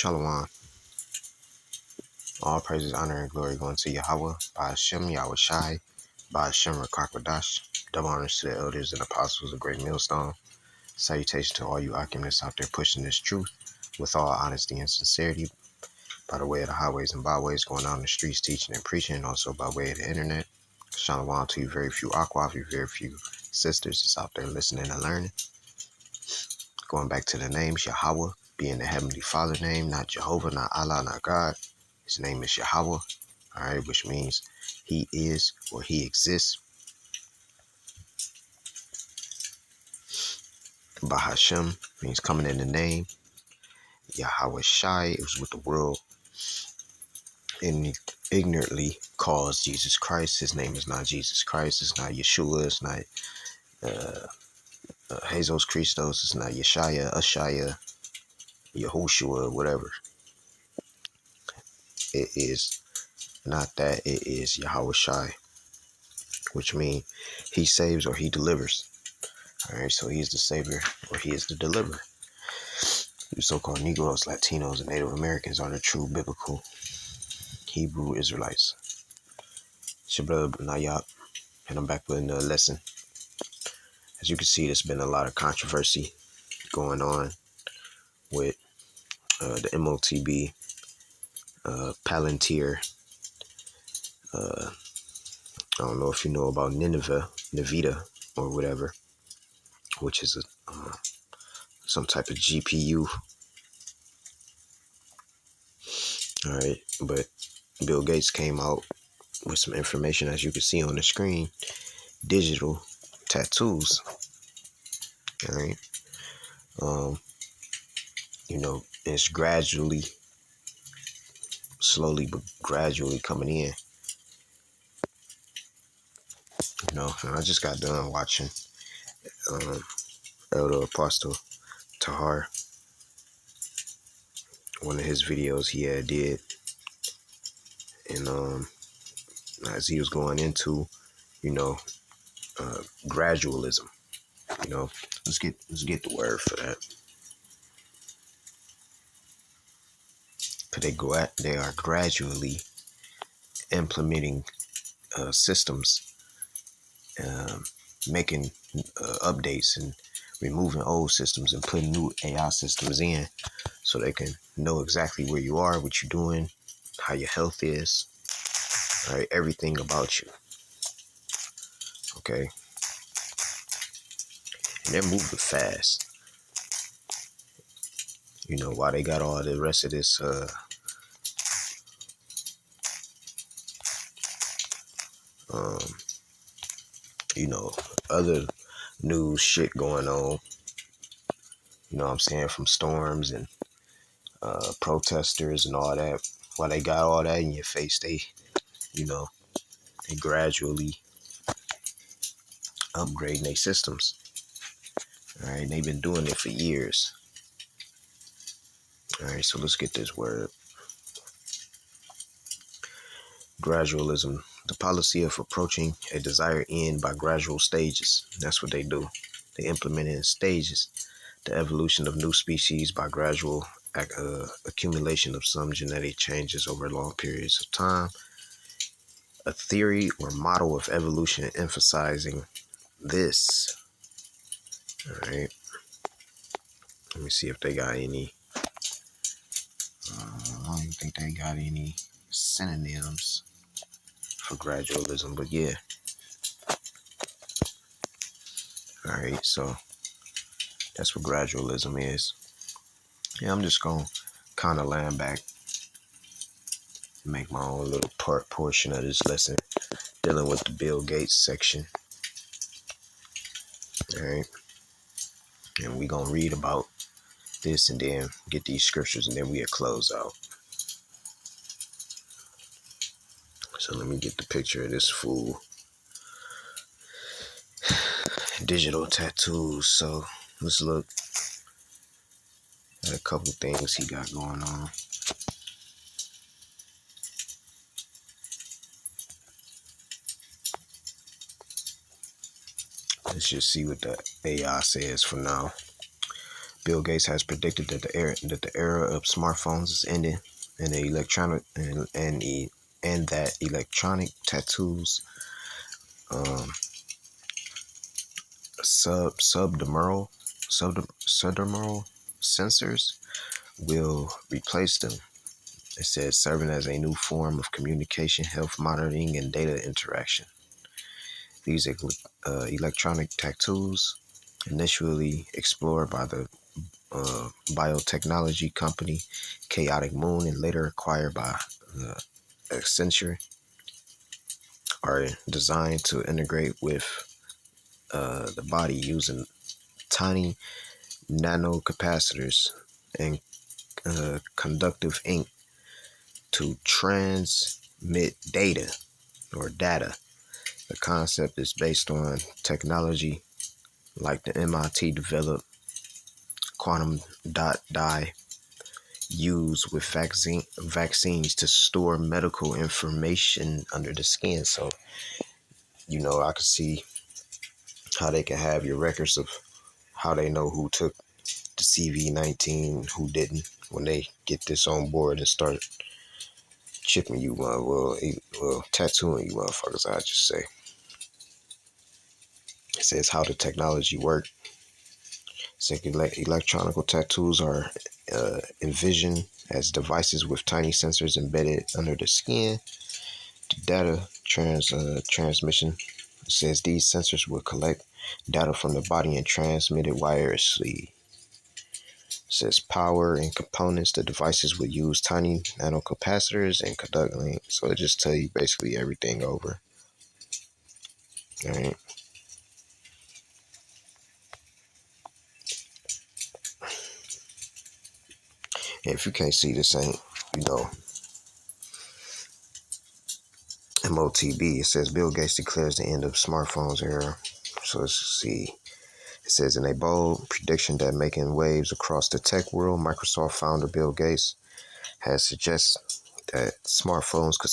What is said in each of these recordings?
Shalom. All praises, honor, and glory going to Yahweh, by Hashem, Yahweh Shai, by Hashem, Rakakwadash. Double honors to the elders and apostles of Great Millstone. Salutation to all you alchemists out there pushing this truth with all honesty and sincerity by the way of the highways and byways, going out in the streets, teaching and preaching, and also by way of the internet. Shalom to you, very few aqua, you very few sisters that's out there listening and learning. Going back to the names, Yahweh being the Heavenly Father name, not Jehovah, not Allah, not God. His name is Yahweh, all right, which means he is or he exists. Bahashem means coming in the name. Yahweh Shai is what the world ignorantly calls Jesus Christ. His name is not Jesus Christ. It's not Yeshua. It's not Jesus Christos. It's not Yeshaya, Ashaya, Yahushua, whatever. It is not that. It is Yahweh Shai, which means he saves or he delivers. All right, so he is the savior or he is the deliverer. You so-called Negroes, Latinos, and Native Americans are the true biblical Hebrew Israelites. It's your brother Nayab, and I'm back with another lesson. As you can see, there's been a lot of controversy going on with the M.O.T.B, Palantir. I don't know if you know about Nvidia, or whatever, which is some type of GPU. All right, but Bill Gates came out with some information, as you can see on the screen, digital tattoos. All right, it's slowly but gradually coming in. And I just got done watching Elder Apostle Tahar, one of his videos he had did, and as he was going into, gradualism. Let's get the word for that. Because they are gradually implementing systems, making updates and removing old systems and putting new AI systems in so they can know exactly where you are, what you're doing, how your health is, all right, everything about you. Okay. And they're moving fast. While they got all the rest of this other news shit going on, what I'm saying, from storms and protesters and all that. While they got all that in your face, they gradually upgrading their systems. All right, they've been doing it for years. All right, so let's get this word. Gradualism, the policy of approaching a desired end by gradual stages. That's what they do. They implement it in stages. The evolution of new species by gradual accumulation of some genetic changes over long periods of time. A theory or model of evolution emphasizing this. All right. Let me see if they got any. I don't even think they got any synonyms for gradualism, but yeah. All right, so that's what gradualism is. Yeah, I'm just gonna kind of land back and make my own little portion of this lesson dealing with the Bill Gates section. All right, and we gonna read about this and then get these scriptures and then we'll close out. So let me get the picture of this fool. Digital tattoos. So let's look at a couple things he got going on. Let's just see what the AI says for now. Bill Gates has predicted that the era of smartphones is ending, and the electronic and that electronic tattoos, um, subdermal sensors will replace them. It says serving as a new form of communication, health monitoring, and data interaction. These electronic tattoos, initially explored by the biotechnology company Chaotic Moon and later acquired by Accenture, are designed to integrate with the body using tiny nanocapacitors and conductive ink to transmit data. The concept is based on technology like the M.O.T.B developed quantum dot dye used with vaccines to store medical information under the skin. So, I could see how they can have your records of how they know who took the CV-19, who didn't, when they get this on board and start chipping you, tattooing you motherfuckers, I just say. It says how the technology work. It's like electronic tattoos are envisioned as devices with tiny sensors embedded under the skin. The data transmission. It says these sensors will collect data from the body and transmit it wirelessly. It says power and components. The devices will use tiny nanocapacitors and conduct link. So it just tell you basically everything over. All right. And if you can't see this ain't, you know, M.O.T.B. It says Bill Gates declares the end of smartphones era. So let's see. It says in a bold prediction that making waves across the tech world, Microsoft founder Bill Gates has suggested that smartphones could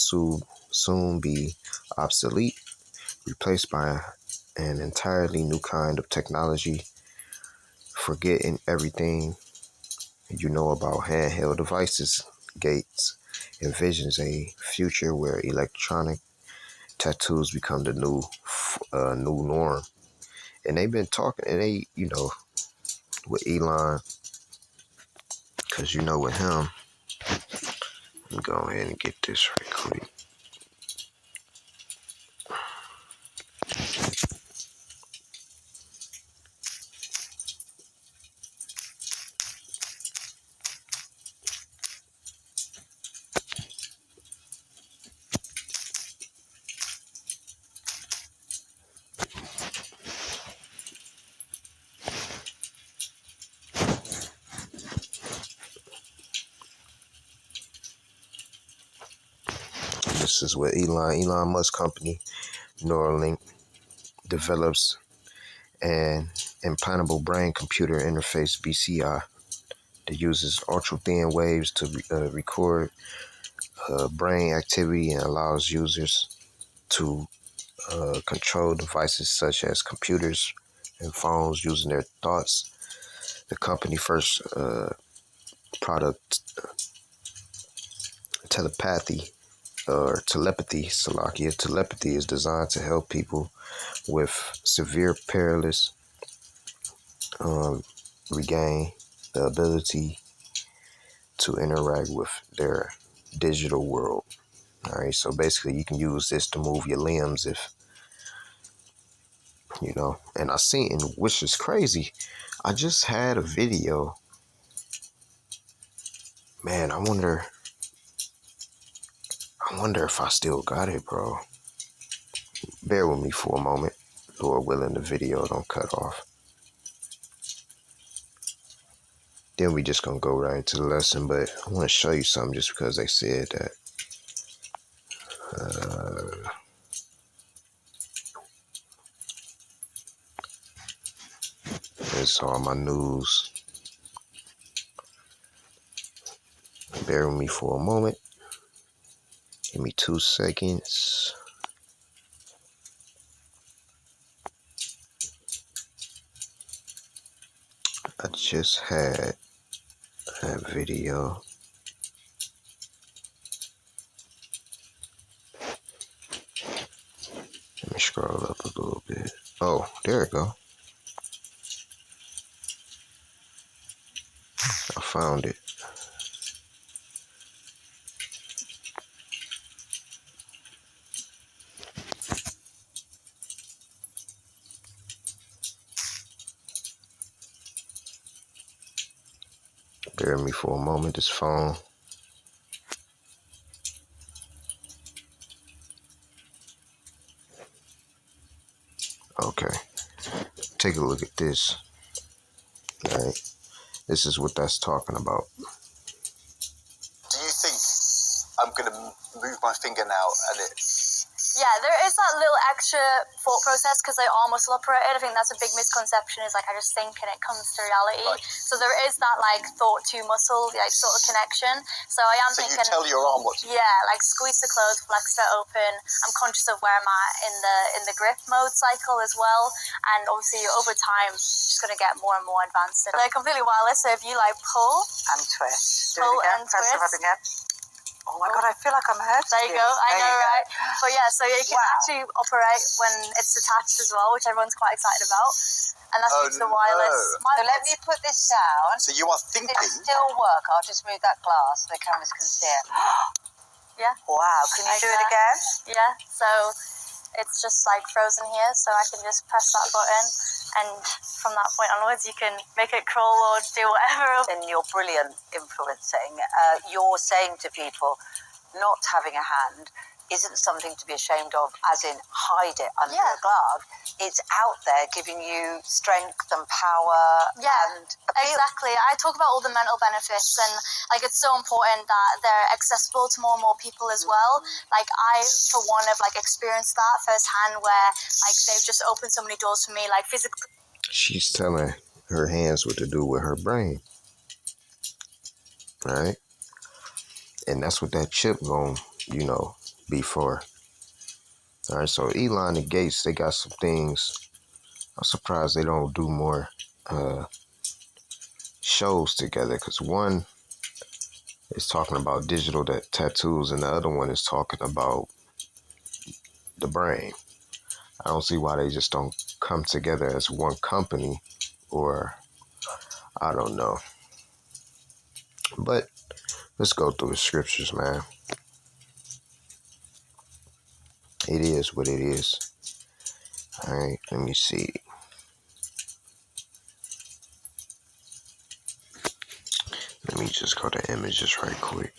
soon be obsolete, replaced by an entirely new kind of technology. Forgetting everything you know about handheld devices, Gates envisions a future where electronic tattoos become the new norm. And they've been talking, and with Elon, because with him, let me go ahead and get this right quick. This is what Elon Musk company, Neuralink, develops an implantable brain computer interface (BCI) that uses ultra thin waves to record brain activity and allows users to control devices such as computers and phones using their thoughts. The company first product, telepathy is designed to help people with severe paralysis regain the ability to interact with their digital world. All right, so basically, you can use this to move your limbs And I seen, which is crazy. I just had a video. Man, I wonder if I still got it, bro. Bear with me for a moment. Lord willing, the video don't cut off. Then we just gonna go right into the lesson, but I want to show you something just because they said that. It's all my news. Bear with me for a moment. Give me 2 seconds. I just had that video. Let me scroll up a little bit. Oh, there we go. I found it. Bear with me for a moment. This phone. Okay. Take a look at this. All right. This is what that's talking about. Do you think I'm going to move my finger now and it... Yeah, there is that little extra thought process because they are muscle operated. I think that's a big misconception, is like I just think and it comes to reality. Right. So there is that like thought to muscle like sort of connection. So I am thinking... So you tell your arm what to do? Yeah, like squeeze the clothes, flex it open. I'm conscious of where I'm at in the grip mode cycle as well. And obviously over time, it's just going to get more and more advanced. They're completely wireless, so if you like pull... And twist. Pull and Press the twist. button again. Oh my God, I feel like I'm hurting. There you go, I know, right? But yeah, so it can Wow. actually operate when it's attached as well, which everyone's quite excited about. And that's due to the wireless. So let me put this down. So you are thinking... It'll still work. I'll just move that glass so the cameras can see it. Yeah. Wow, can you do it again? Yeah, so it's just like frozen here, so I can just press that button, and from that point onwards you can make it crawl or do whatever. And you're brilliant influencing. You're saying to people, not having a hand isn't something to be ashamed of, as in hide it under a glove. It's out there giving you strength and power and appeal. Exactly. I talk about all the mental benefits, and like it's so important that they're accessible to more and more people as well. Like I, for one, have like experienced that firsthand, where like they've just opened so many doors for me, like physically. She's telling her hands what to do with her brain. All right. And that's what that chip gonna, be for. All right. So Elon and Gates, they got some things. I'm surprised they don't do more shows together, because one is talking about digital tattoos and the other one is talking about the brain. I don't see why they just don't come together as one company, or I don't know. But let's go through the scriptures, man. It is what it is. All right, let me see. Let me just go to images right quick.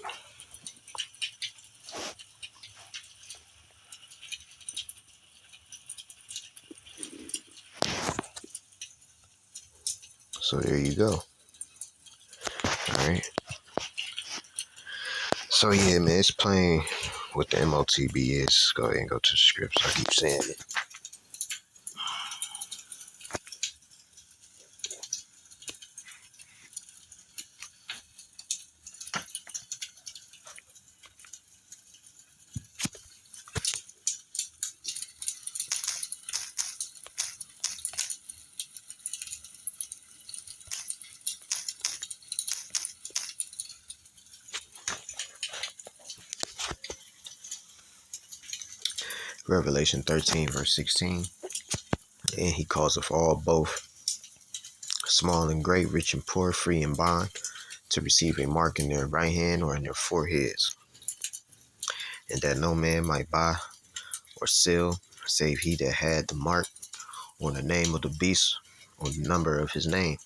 So there you go. All right. So yeah, man, it's plain what the M.O.T.B is. Go ahead and go to the scripts. I keep saying it. Revelation 13, verse 16. And he causeth all, both small and great, rich and poor, free and bond, to receive a mark in their right hand or in their foreheads, and that no man might buy or sell, save he that had the mark, or the name of the beast, or the number of his name.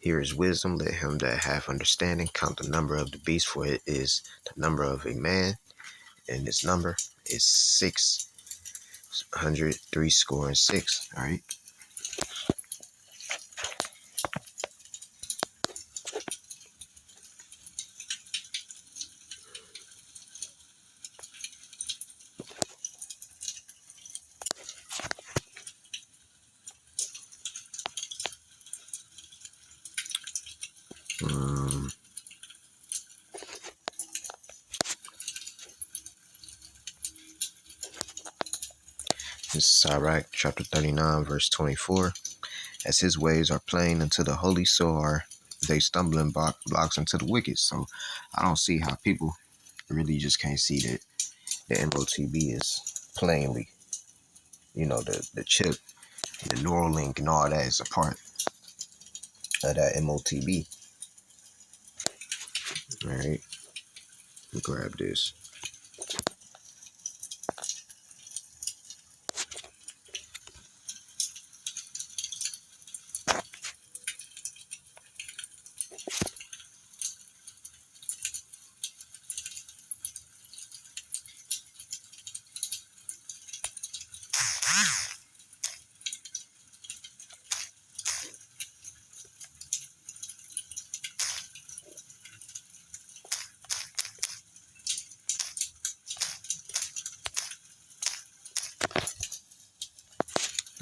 Here is wisdom. Let him that hath understanding count the number of the beast, for it is the number of a man, and its number is 666. All right. This is Sirach chapter 39, verse 24. As his ways are plain unto the holy, so are they stumbling blocks unto the wicked. So I don't see how people really just can't see that the M.O.T.B is plainly, the chip, the Neuralink and all that is a part of that M.O.T.B. All right, let me grab this.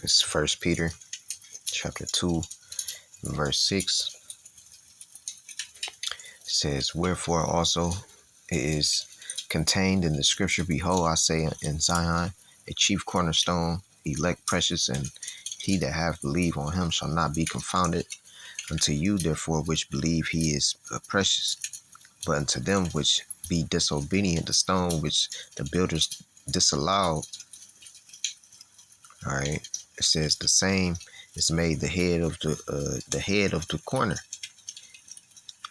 It's 1 Peter chapter 2, verse 6. It says, wherefore also it is contained in the scripture, behold, I say in Zion, a chief cornerstone, elect precious, and he that hath believed on him shall not be confounded. Unto you, therefore, which believe, he is precious. But unto them which be disobedient, the stone which the builders disallowed, all right, it says the same is made the head of the corner,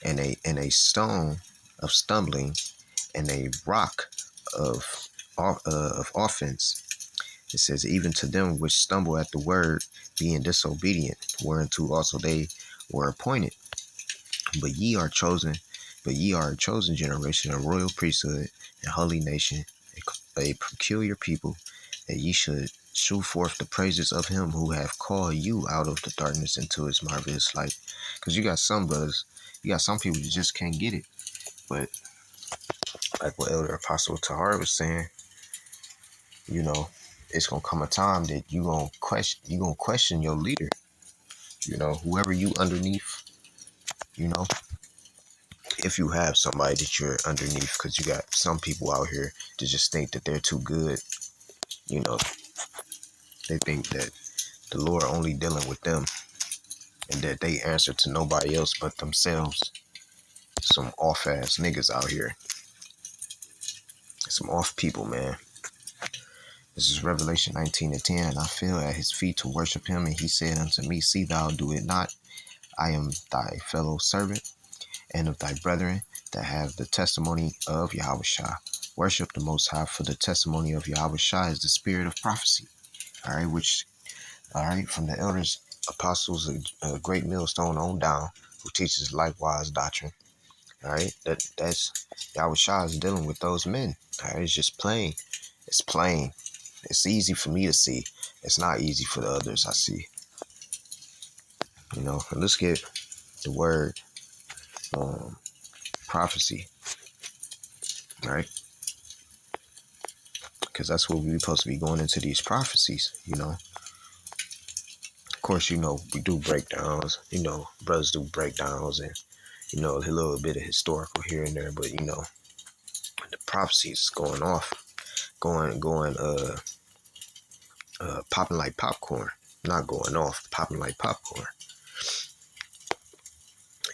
and a stone of stumbling, and a rock of offense. It says, even to them which stumble at the word, being disobedient, whereunto also they were appointed. But ye are a chosen generation, a royal priesthood, a holy nation, a peculiar people, that ye should shew forth the praises of him who hath called you out of the darkness into his marvelous light. Because you got some brothers, you got some people that just can't get it. But like what Elder Apostle Tahar was saying, it's gonna come a time that you gonna question your leader. Whoever you underneath, if you have somebody that you're underneath, because you got some people out here that just think that they're too good. They think that the Lord only dealing with them and that they answer to nobody else but themselves. Some off ass niggas out here. Some off people, man. This is Revelation 19:10. And I fell at his feet to worship him, and he said unto me, see thou do it not. I am thy fellow servant and of thy brethren that have the testimony of Yahushua. Worship the Most High, for the testimony of Yahushua is the spirit of prophecy. All right, from the elders, apostles, a great millstone on down, who teaches likewise doctrine. All right, that's Yahushua is dealing with those men. All right, it's just plain. It's plain. It's easy for me to see. It's not easy for the others I see. Let's get the word prophecy. All right, because that's what we're supposed to be going into these prophecies. Of course, we do breakdowns. Brothers do breakdowns and a little bit of historical here and there, but the prophecies is going off, going popping like popcorn. Not going off, popping like popcorn.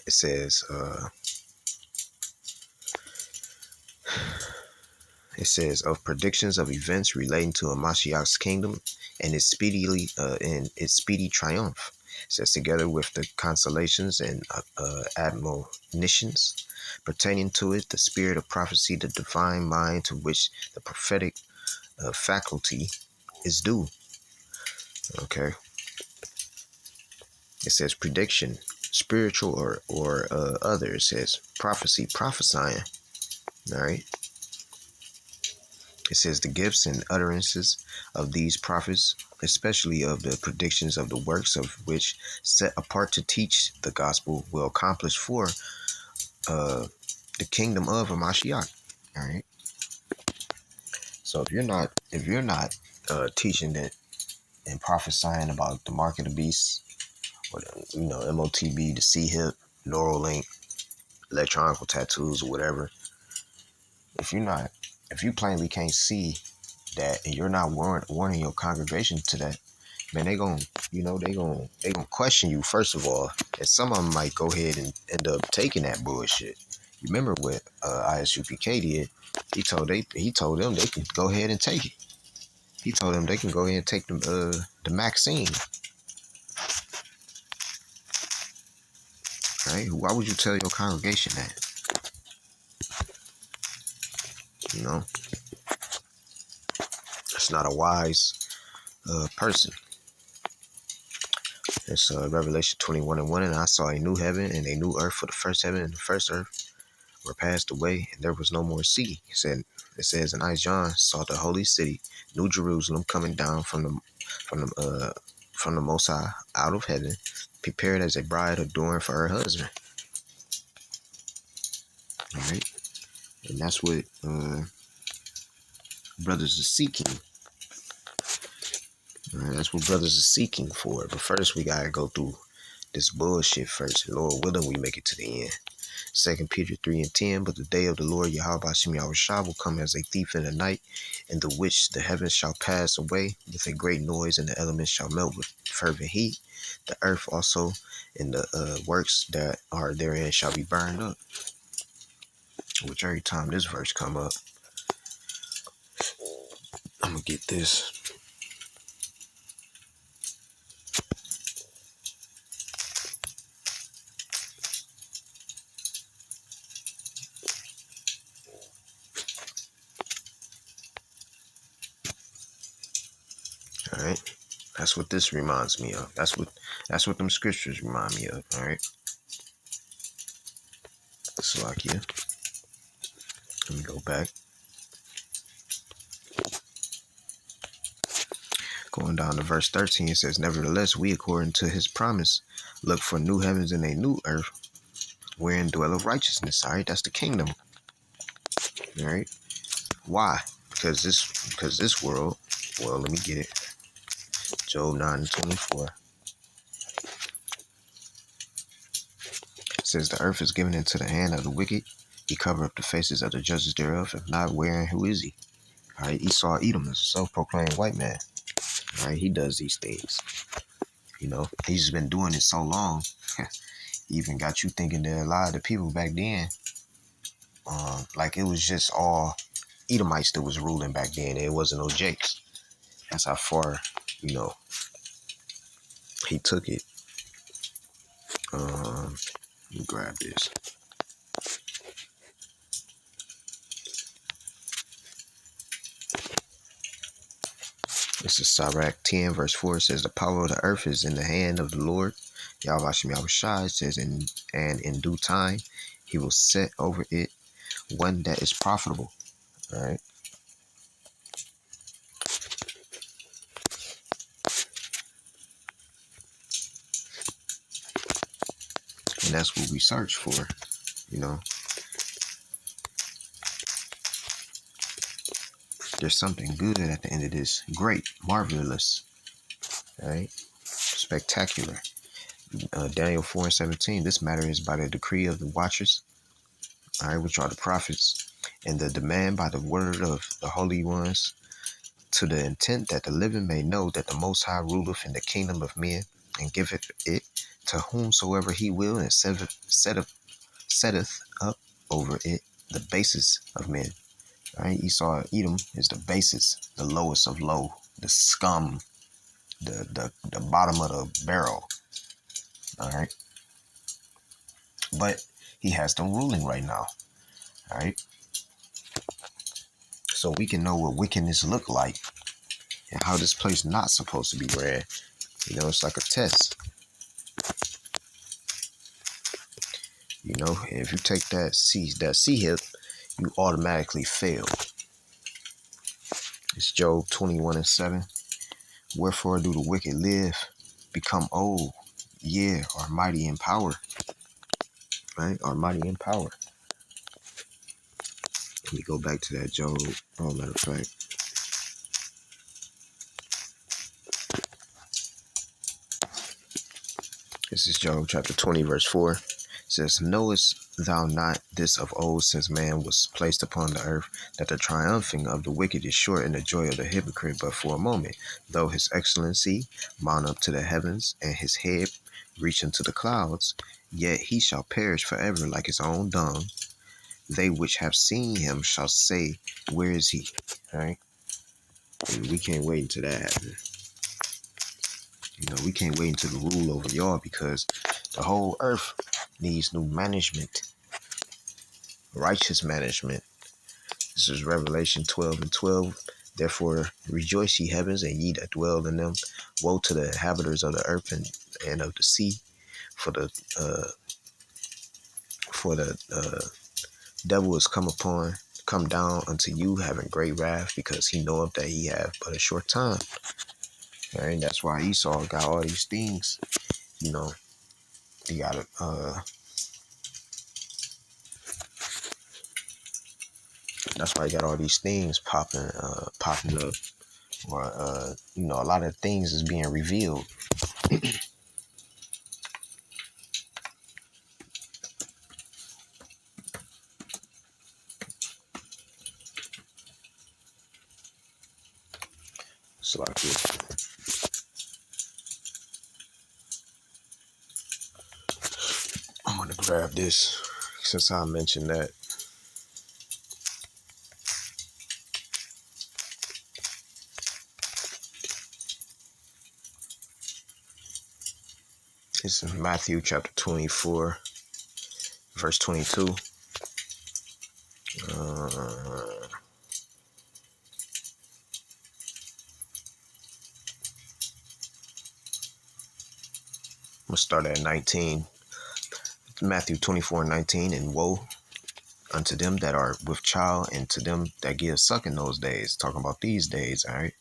It says of predictions of events relating to a Mashiach's kingdom and its speedy triumph. It says together with the consolations and admonitions pertaining to it, the spirit of prophecy, the divine mind to which the prophetic faculty is due. Okay. It says prediction, spiritual or other. It says prophecy, prophesying. All right. It says the gifts and utterances of these prophets, especially of the predictions of the works of which set apart to teach the gospel, will accomplish for the kingdom of a Mashiach. All right. So if you're not teaching that and prophesying about the mark of the beast, or M.O.T.B, the C-hip, Neuralink, electronic tattoos, or whatever. If you plainly can't see that, and you're not warning your congregation to that, man, they gonna you know, they gonna question you first of all, and some of them might go ahead and end up taking that bullshit. You remember what ISUPK did? He told them they can go ahead and take it. He told them they can go ahead and take the vaccine. Right? Why would you tell your congregation that? You know, it's not a wise person. It's Revelation 21:1, and I saw a new heaven and a new earth, for the first heaven and the first earth were passed away, and there was no more sea. It says, and I, John, saw the holy city, New Jerusalem, coming down from the Most High out of heaven, prepared as a bride adorned for her husband. All right, and that's what brothers are seeking. All right, that's what brothers are seeking for. But first, we gotta go through this bullshit first. Lord willing, we make it to the end. 2 Peter 3:10, but the day of the Lord Yahweh Shem Yahushua will come as a thief in the night, in the which the heavens shall pass away with a great noise, and the elements shall melt with fervent heat. The earth also and the works that are therein shall be burned up. Which every time this verse come up, I'm gonna get this. All right, that's what this reminds me of. That's what them scriptures remind me of. All right, Salakia. Let me go back. Going down to verse 13, it says, nevertheless, we, according to his promise, look for new heavens and a new earth, wherein dwelleth righteousness. All right, that's the kingdom. All right, why? Because this world. Well, let me get it. Job 9:24. It says, the earth is given into the hand of the wicked. He covered up the faces of the judges thereof. If not, wherein who is he? All right, Esau Edom is a self-proclaimed white man. All right, he does these things. You know, he's been doing it so long. Even got you thinking that a lot of the people back then, like it was just all Edomites that was ruling back then. It wasn't no Jakes. That's how far, you know, he took it. Let me grab this. This is Sirach 10, verse 4. It says, the power of the earth is in the hand of the Lord. Yahweh Shem Yahushua. It says, and in due time, he will set over it one that is profitable. All right. And that's what we search for, you know. There's something good at the end of this. Great, marvelous, right? Spectacular. Daniel 4:17. This matter is by the decree of the watchers, all right, which are the prophets, and the demand by the word of the holy ones, to the intent that the living may know that the Most High ruleth in the kingdom of men, and giveth it to whomsoever he will, and setteth up over it the basis of men. All right, Esau Edom is the basis, the lowest of low, the scum, the bottom of the barrel. All right, but he has them ruling right now. All right, so we can know what wickedness look like and how this place not supposed to be ran. You know, it's like a test. You know, if you take that C hip, you automatically fail. It's Job 21:7. Wherefore do the wicked live, become old, yeah, are mighty in power. Right? Are mighty in power. Let me go back to that Job. Oh, matter of fact. This is Job chapter 20, verse 4. It says, knowest thou not this of old, since man was placed upon the earth, that the triumphing of the wicked is short, and the joy of the hypocrite but for a moment? Though his excellency mount up to the heavens, and his head reach into the clouds, yet he shall perish forever like his own dung. They which have seen him shall say, where is he? All right? And we can't wait until that happens. We can't wait until the rule over y'all, because the whole earth needs new management, righteous management. This is Revelation 12:12. Therefore rejoice, ye heavens, and ye that dwell in them. Woe to the inhabitants of the earth and of the sea, for the devil is come down unto you, having great wrath, because he knoweth that he hath but a short time. All right, that's why Esau got all these things. He got that's why he got all these things popping up, or a lot of things is being revealed. It's like this. I'm gonna grab this since I mentioned that. It's in Matthew chapter 24, verse 22. I'm gonna start at 19. Matthew 24:19. And woe unto them that are with child, and to them that give suck in those days. Talking about these days, all right?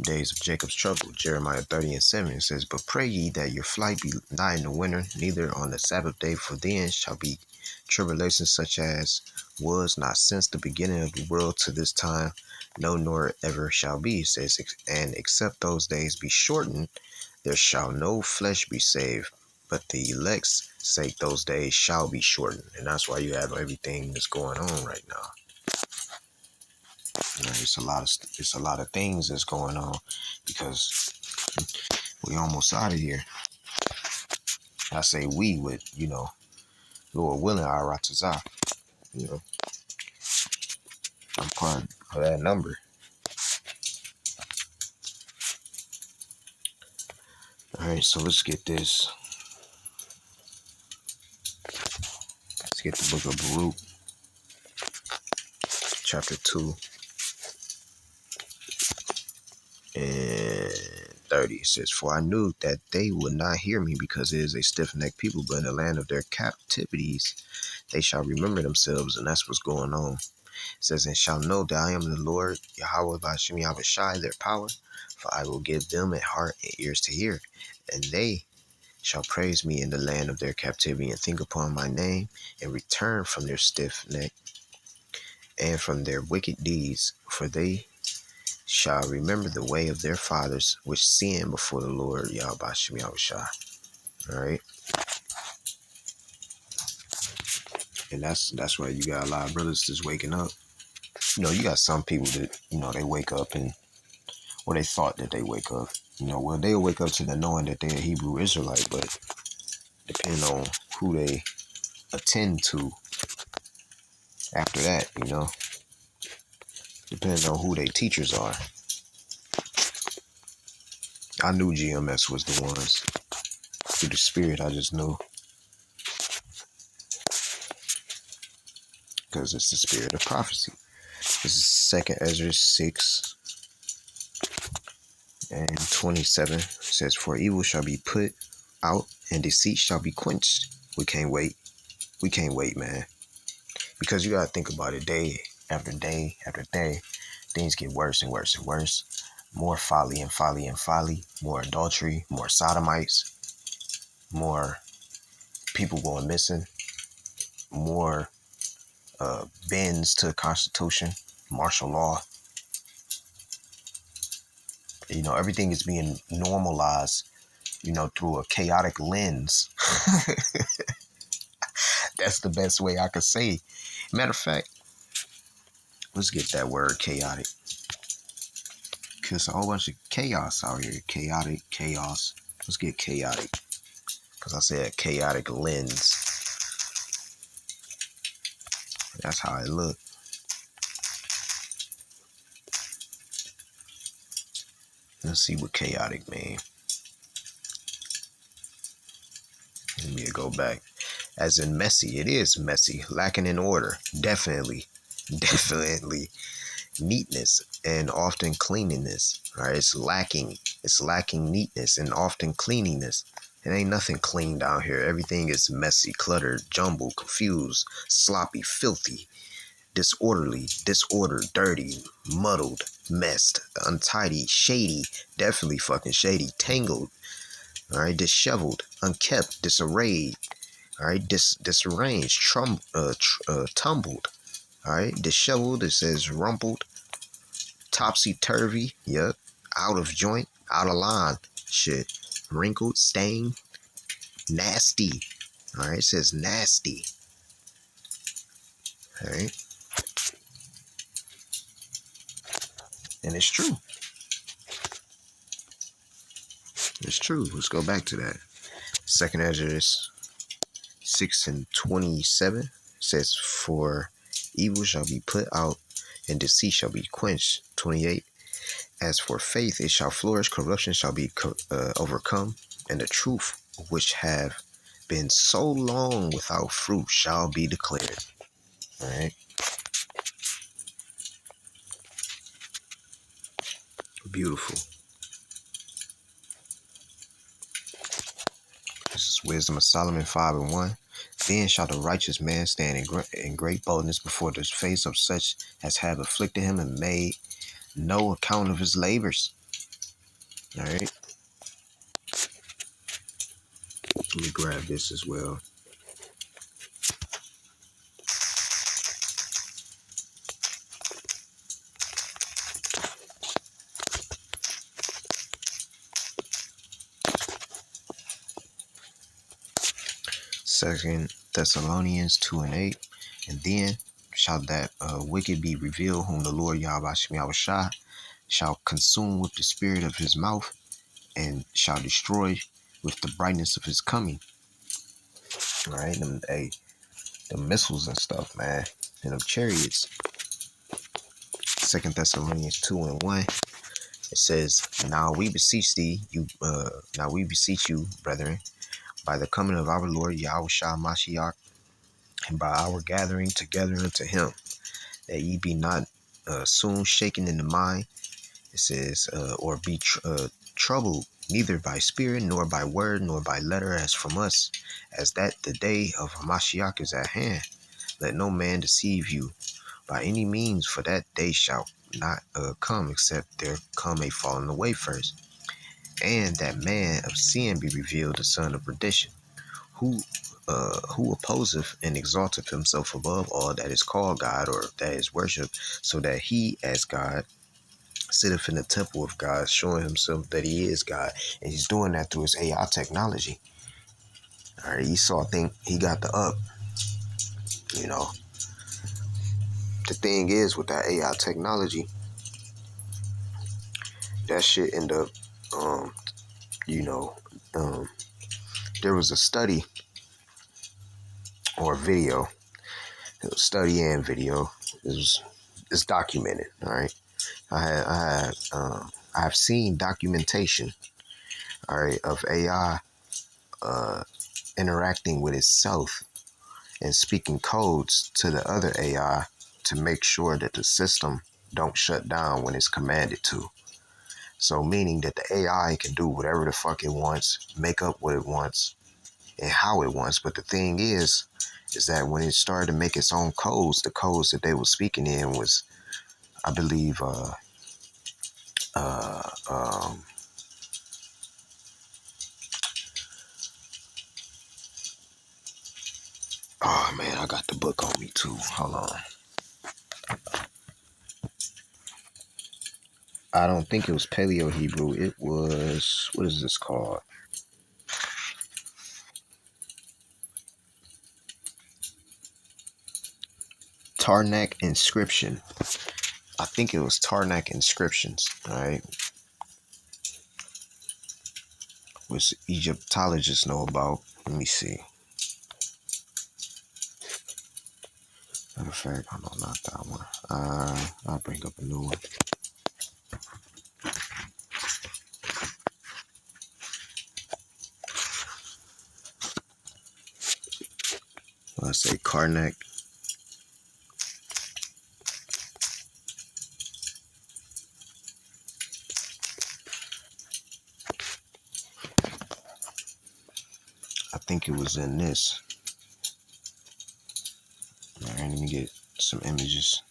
Days of Jacob's trouble. Jeremiah 30:7 says, but pray ye that your flight be not in the winter, neither on the Sabbath day, for then shall be tribulation such as was not since the beginning of the world to this time, no, nor ever shall be. It says, and except those days be shortened, there shall no flesh be saved, but the elect's sake those days shall be shortened. And that's why you have everything that's going on right now. It's a lot of things that's going on, because we almost out of here. I say we with, Lord willing, Aratazah. I'm part of that number. All right, so let's get this. Let's get the book of Baruch, chapter 2 and 30. It says, for I knew that they would not hear me, because it is a stiff-necked people, but in the land of their captivities they shall remember themselves. And that's what's going on. It says, and shall know that I am the Lord, Yahweh Ba'ashem Yahushai, their power, for I will give them a heart and ears to hear, and they shall praise me in the land of their captivity, and think upon my name, and return from their stiff neck and from their wicked deeds, for they shall remember the way of their fathers, which sinned before the Lord, Yahweh Ba'ashem Yahushai. All right. And that's why you got a lot of brothers just waking up. You got some people that, they wake up or they thought that they wake up. Well, they'll wake up to the knowing that they're a Hebrew Israelite, but depending on who they attend to after that, depending on who their teachers are. I knew GMS was the ones. Through the spirit, I just knew. Because it's the spirit of prophecy. This is 2 Ezra 6:27. It says, for evil shall be put out, and deceit shall be quenched. We can't wait. We can't wait, man. Because you got to think about it, day after day after day. Things get worse and worse and worse. More folly and folly and folly. More adultery. More sodomites. More people going missing. More bends to the Constitution. Martial law. Everything is being normalized, through a chaotic lens. That's the best way I could say. Matter of fact, let's get that word chaotic. Because a whole bunch of chaos out here. Chaotic, chaos. Let's get chaotic. Because I said chaotic lens. That's how it look. Let's see what chaotic mean. Let me go back. As in messy. It is messy. Lacking in order. Definitely. Definitely. Neatness and often cleanliness. All right, it's lacking neatness and often cleanliness. It ain't nothing clean down here. Everything is messy, cluttered, jumbled, confused, sloppy, filthy, disorderly, disordered, dirty, muddled, messed, untidy, shady, definitely fucking shady, tangled, all right, disheveled, unkept, disarrayed, all right, disarranged, tumbled, all right, disheveled, it says rumpled, topsy-turvy, yep, out of joint, out of line, shit, wrinkled, stained, nasty, all right, it says nasty, all right, and it's true. It's true. Let's go back to that. Second Esdras 6:27 says, "For evil shall be put out, and deceit shall be quenched." 28. "As for faith, it shall flourish. Corruption shall be overcome, and the truth, which have been so long without fruit, shall be declared." All right. Beautiful. This is Wisdom of Solomon 5:1. "Then shall the righteous man stand in great boldness before the face of such as have afflicted him and made no account of his labors." All right. Let me grab this as well. Second Thessalonians 2:8. "And then shall that wicked be revealed, whom the Lord Yahweh shall consume with the spirit of his mouth, and shall destroy with the brightness of his coming." All right, the missiles and stuff, man, and them chariots. Second Thessalonians 2:1. It says, now we beseech you, brethren, by the coming of our Lord Yahushua Mashiach, and by our gathering together unto him, that ye be not soon shaken in the mind. It says, or be troubled, neither by spirit, nor by word, nor by letter, as from us, as that the day of Mashiach is at hand. Let no man deceive you by any means, for that day shall not come, except there come a falling away first, and that man of sin be revealed, the son of perdition, who opposeth and exalteth himself above all that is called God, or that is worshipped, so that he, as God, sitteth in the temple of God, showing himself that he is God. And he's doing that through his AI technology. All right, Esau think he got the up. You know, the thing is with that AI technology, that shit end up, you know, there was a study or video, study and video. It's documented. All right, I've seen documentation, all right, of AI interacting with itself and speaking codes to the other AI to make sure that the system don't shut down when it's commanded to. So meaning that the AI can do whatever the fuck it wants, make up what it wants, and how it wants. But the thing is that when it started to make its own codes, the codes that they were speaking in was, I believe, oh man, I got the book on me too. Hold on. I don't think it was Paleo Hebrew. It was, what is this called? Tarnak inscription. I think it was Tarnak inscriptions. All right. Which Egyptologists know about. Let me see. Matter of fact, oh no, not that one. I'll bring up a new one. Let's say Karnak. I think it was in this. All right, let me get some images.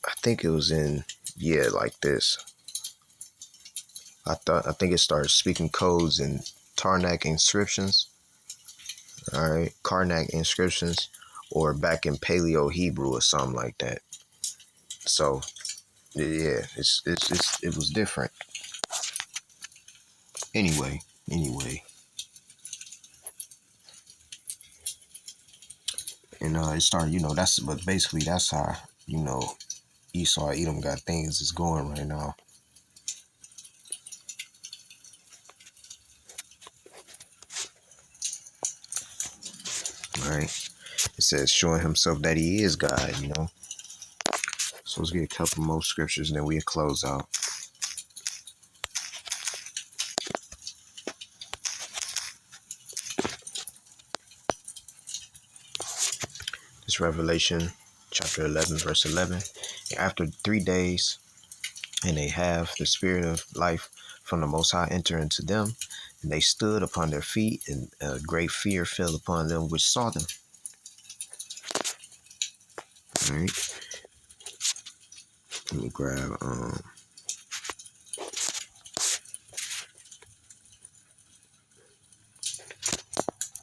I think it was in, yeah, like this. I think it started speaking codes in Tarnak inscriptions. All right, Karnak inscriptions, or back in Paleo Hebrew or something like that. So yeah, it was different. Anyway, and it started. But basically that's how Esau Edom got things is going right now. All right, it says showing himself that he is God. So let's get a couple more scriptures and then we'll close out. This Revelation chapter 11, verse 11. And after 3 days, and they have the spirit of life from the Most High enter into them, and they stood upon their feet, and a great fear fell upon them which saw them. All right. Let me grab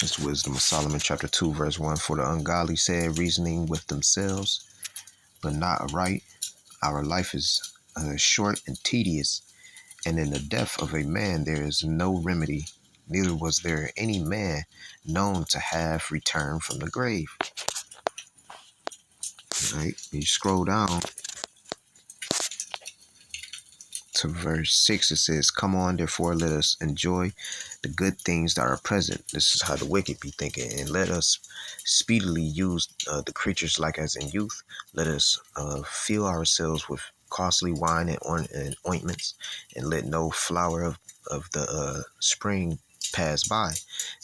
this Wisdom of Solomon chapter 2, verse 1. For the ungodly said, reasoning with themselves, but not aright. Our life is short and tedious, and in the death of a man there is no remedy, neither was there any man known to have returned from the grave. All right, you scroll down to verse 6, it says, come on, therefore, let us enjoy the good things that are present. This is how the wicked be thinking. And let us speedily use the creatures like as in youth. Let us fill ourselves with costly wine and ointments, and let no flower of the spring pass by.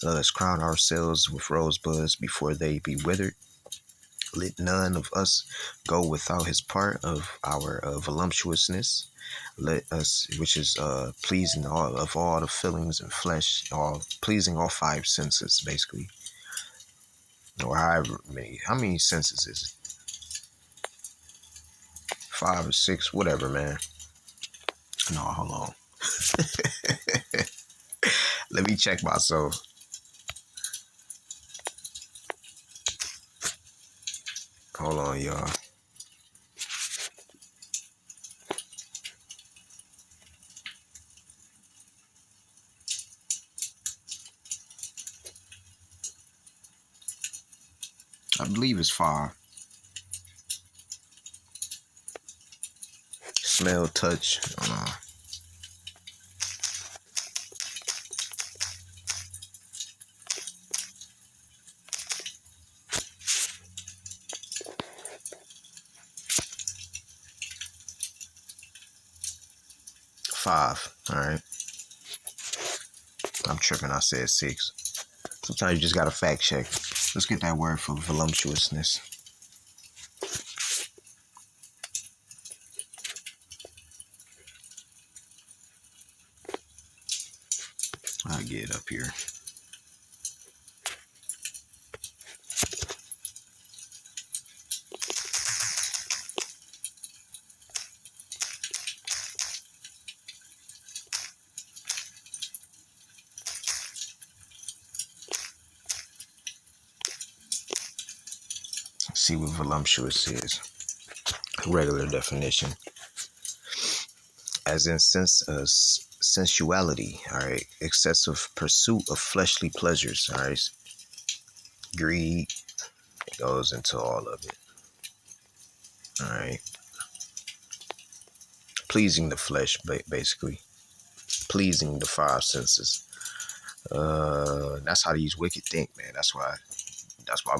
Let us crown ourselves with rosebuds before they be withered. Let none of us go without his part of our voluptuousness. Let us, which is pleasing all the feelings and flesh, all pleasing all five senses, basically, or however many. How many senses is it? 5 or 6, whatever, man. No, hold on. Let me check myself. Hold on, y'all. I believe it's 5. Smell, touch. 5. All right. I'm tripping. I said 6. Sometimes you just gotta fact check. Let's get that word for voluptuousness. I'll get it up here. See what voluptuous is. Regular definition. As in sensuality, all right, excessive pursuit of fleshly pleasures, all right, greed, it goes into all of it, all right, pleasing the flesh, basically, pleasing the five senses. That's how these wicked think, man. That's why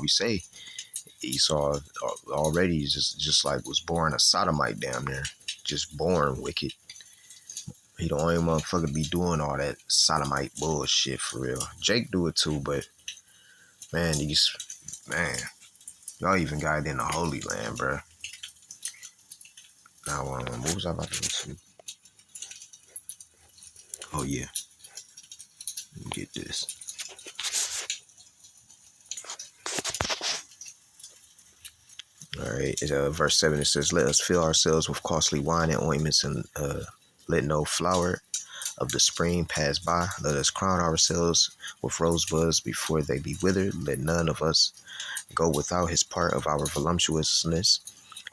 we say Esau already just like was born a sodomite down there, just born wicked. He the only motherfucker be doing all that sodomite bullshit for real. Jake do it too, but man, y'all even got it in the Holy Land, bro. Now, what was I about to say? Oh yeah, let me get this. All right, verse 7, it says, "Let us fill ourselves with costly wine and ointments, and let no flower of the spring pass by. Let us crown ourselves with rosebuds before they be withered. Let none of us go without his part of our voluptuousness.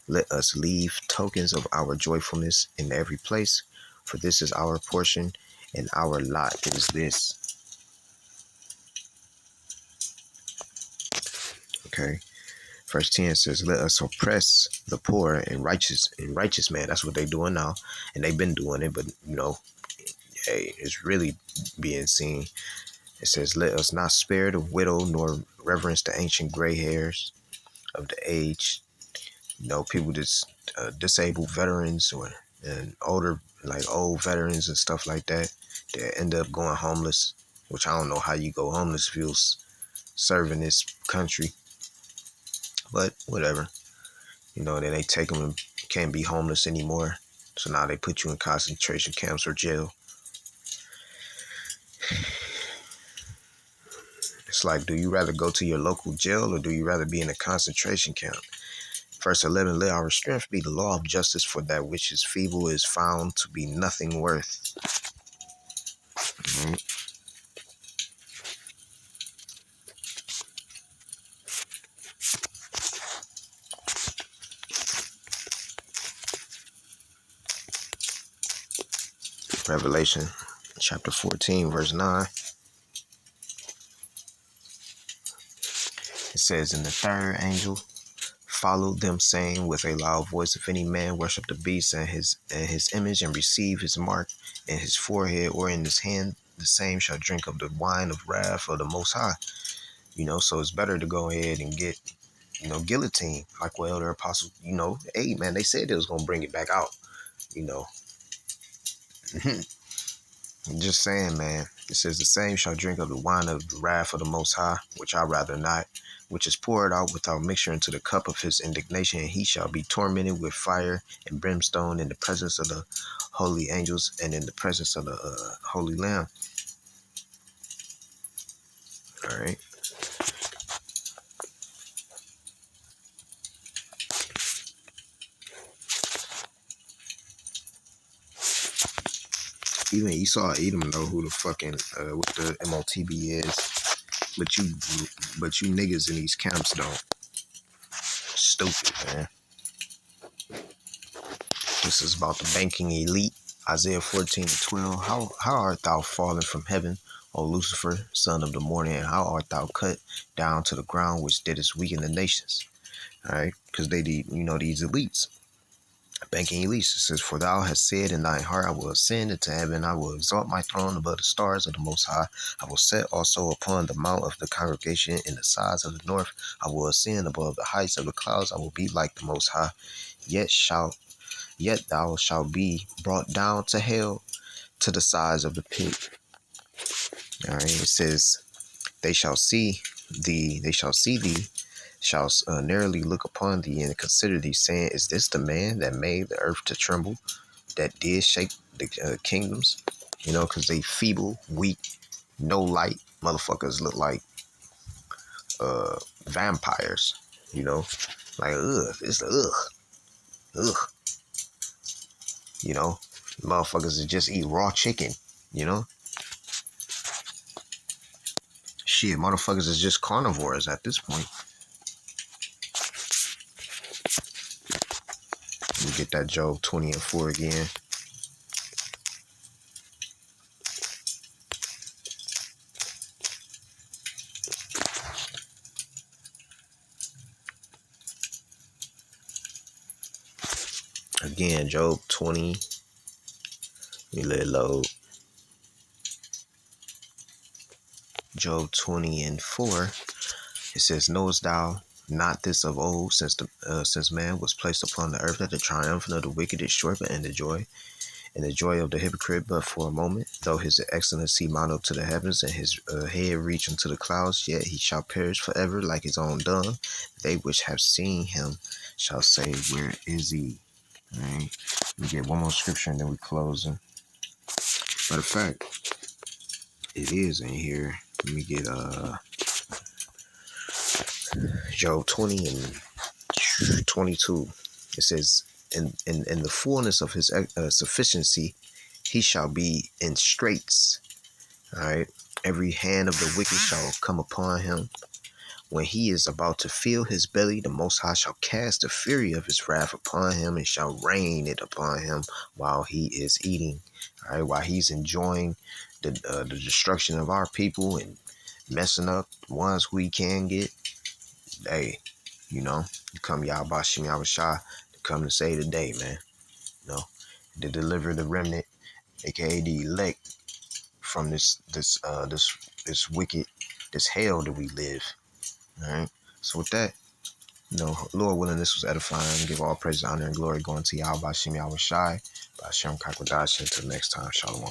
Let us leave tokens of our joyfulness in every place, for this is our portion, and our lot is this." Okay. Verse 10 says, "Let us oppress the poor and righteous man." That's what they doing now. And they've been doing it, but hey, it's really being seen. It says, "Let us not spare the widow, nor reverence the ancient gray hairs of the age." People just disabled veterans and older, like old veterans and stuff like that. They end up going homeless, which I don't know how you go homeless if you're serving this country. But whatever. Then they take them and can't be homeless anymore. So now they put you in concentration camps or jail. It's like, do you rather go to your local jail or do you rather be in a concentration camp? Verse 11, "Let our strength be the law of justice, for that which is feeble is found to be nothing worth." Mm-hmm. Revelation chapter 14, verse 9. It says, "And the third angel followed them, saying with a loud voice, If any man worship the beast and his image, and receive his mark in his forehead or in his hand, the same shall drink of the wine of wrath of the Most High." So it's better to go ahead and get, guillotine, like what Elder Apostle, hey, man, they said they was going to bring it back out, Just saying, man. It says, "The same shall drink of the wine of the wrath of the Most High, which I rather not, which is poured out without mixture into the cup of his indignation, and he shall be tormented with fire and brimstone in the presence of the holy angels and in the presence of the holy Lamb." All right. Even Esau Edom know who the fucking what the M.O.T.B is, but you niggas in these camps don't. Stupid, man. This is about the banking elite. Isaiah 14:12. How art thou fallen from heaven, O Lucifer, son of the morning, and how art thou cut down to the ground, which didst weaken the nations? All right, because they these elites, banking elites. It says, "For thou hast said in thine heart, I will ascend into heaven, I will exalt my throne above the stars of the Most High. I will set also upon the mount of the congregation in the sides of the north. I will ascend above the heights of the clouds. I will be like the Most High. Yet thou shalt be brought down to hell, to the sides of the pit." All right. It says, they shall see thee, shall narrowly look upon thee and consider thee, saying, "Is this the man that made the earth to tremble, that did shake the kingdoms?" Because they feeble, weak, no light motherfuckers look like vampires. Like it's ugh. Motherfuckers that just eat raw chicken. Shit, motherfuckers is just carnivores at this point. get that Job 20 and 4 again. Again, Job 20. Let me let it load. Job 20 and 4. It says, knowest thou not this of old, since man was placed upon the earth, that the triumph of the wicked is short, but and the joy of the hypocrite but for a moment? Though his excellency mount up to the heavens, and his head reach unto the clouds, yet he shall perish forever like his own dung. They which have seen him shall say, where is he? All right. Let me get one more scripture and then we closing. Matter of fact, it is in here. Let me get Job 20 and 22. It says, in the fullness of his sufficiency, he shall be in straits. All right. Every hand of the wicked shall come upon him. When he is about to fill his belly, the Most High shall cast the fury of his wrath upon him, and shall rain it upon him while he is eating. All right. While he's enjoying the destruction of our people and messing up the ones we can get. Hey, you come Yahweh Shem Yahweh Shai to come to save the day, man. To deliver the remnant, aka the elect, from this wicked, this hell that we live. All right. So with that, Lord willing, this was edifying. Give all praise, honor, and glory going to Yahweh Shem Yahweh Shai, by Shem Kakwadash. Until next time, Shalom.